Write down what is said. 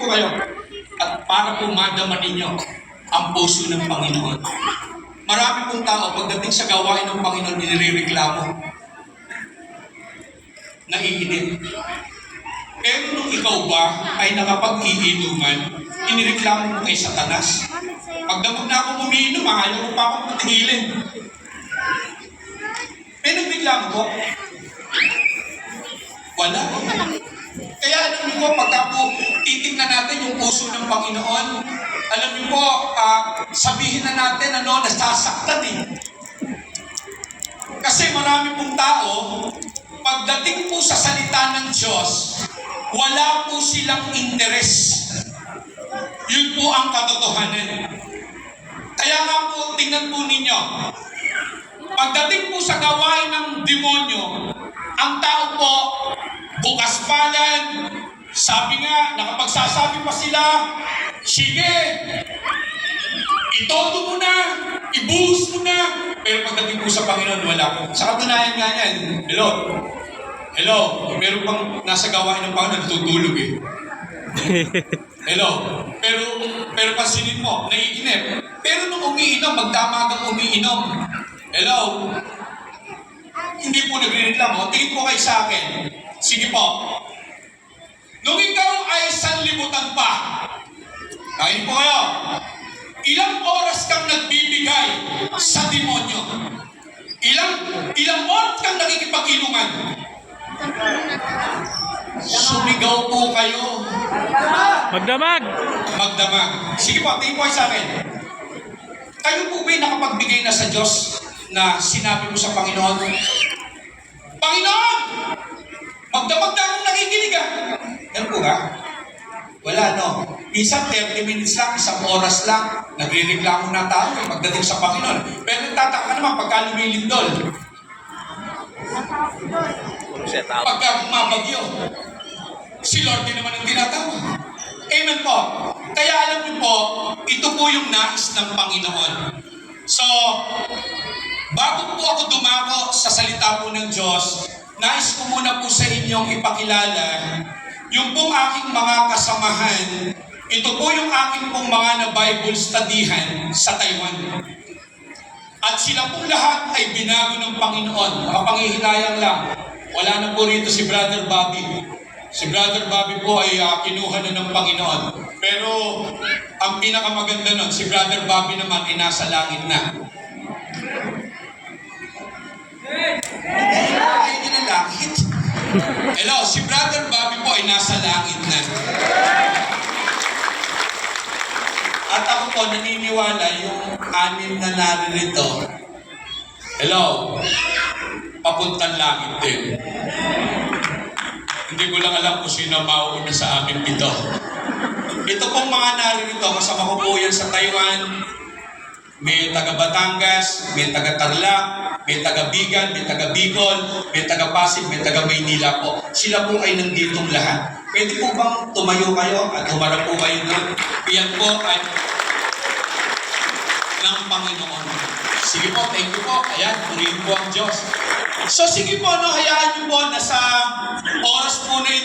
po kayo at para po madama ninyo ang puso ng Panginoon. Marami pong tao pagdating sa gawain ng Panginoon inireklamo, naiinip. Pero nung ikaw ba ay nakapag-iinuman, inireklamo mo kay Satanas. Pagdamag na akong umiinom, ayaw mo pa akong patigilin. May nagreklamo ko? Wala. Kaya alam niyo po, pagka po titignan natin yung puso ng Panginoon, alam niyo po, sabihin na natin, nasasaktan eh. Kasi marami pong tao, pagdating po sa salita ng Diyos, wala po silang interes. Yun po ang katotohanan. Kaya nga po, tingnan po ninyo, pagdating po sa gawain ng demonyo, ang tao po, bukas palad, sabi nga, nakapagsasabi pa sila, sige, itodo mo na, ibuhos mo na. Pero pagdating po sa Panginoon, wala po. Sa katunayan nga yan, hello, meron pang nasa gawain ng Panginoon, natutulog eh. Hello, pero pansinin mo, naiinip. Pero nung umiinom, magdamagang umiinom. Hello, hindi po nagre-reklamo. Tingin po kayo sa akin. Sige po. Nung ikaw ay sanlibutan pa, kain po kayo, ilang oras kang nagbibigay sa demonyo? Ilang oras kang nakikipag-inuman? Sumigaw po kayo. Magdamag! Magdamag. Sige po, tingin po kayo sa akin. Kayo po ba'y nakapagbigay na sa Diyos na sinabi mo sa Panginoon, Panginoon! Magdamag na akong nakikinig ah! Yan po ba? Wala, no? Minsan 30 minutes lang, isang oras lang, nagre-reklamo na tayo pagdating sa Panginoon. Pero nagtataka naman pagka lumilindol. Pagka bumabagyo, si Lord din naman ang tinatawag. Amen po. Kaya alam niyo po, ito po yung nais ng Panginoon. So, bago po ako dumako sa salita po ng Diyos, nais ko muna po sa inyong ipakilala yung pong aking mga kasamahan. Ito po yung aking pong mga na-Bible studyhan sa Taiwan. At sila pong lahat ay binago ng Panginoon. Makapangihinayang lang. Wala na po rito si Brother Bobby. Si Brother Bobby po ay kinuha na ng Panginoon. Pero ang pinakamaganda nun, si Brother Bobby naman ay nasa langit na. Ay, hindi na langit. Hello, si Brother Bobby po ay nasa langit na. At ako po naniniwala yung 6 na naririto. Hello, papuntang langit din. Hindi ko lang alam kung sino mauuna sa amin dito. Ito pong mga naririto, kasama ko po yan sa Taiwan. May taga Batangas, may taga Tarlac, may taga Bigan, may taga Bicol, may taga Pasig, may taga Maynila po. Sila po ay nanditong lahat. Pwede po bang tumayo kayo at humarap po kayo doon? Iyan po ay ng Panginoon. Sige po, thank you po. Ayan, purihin po ang Diyos. So sige po, hayaan niyo po na sa oras po na ito,